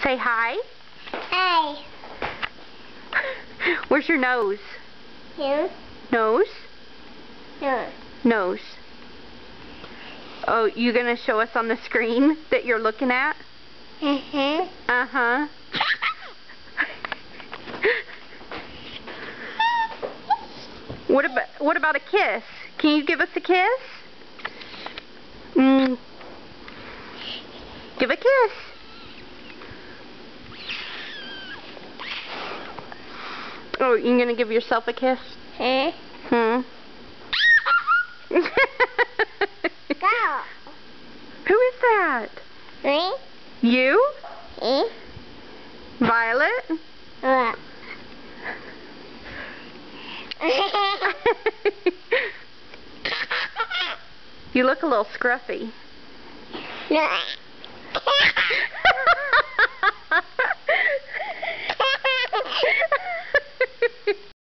Say hi. Hi. Where's your nose? Here. Nose? Here. Nose. Oh, you gonna show us on the screen that you're looking at? Uh-huh. Uh-huh. What about a kiss? Can you give us a kiss? Give a kiss. Oh, you gonna give yourself a kiss? Huh? Hmm. Go. Who is that? Me? You? Me? Violet? What? You look a little scruffy. No.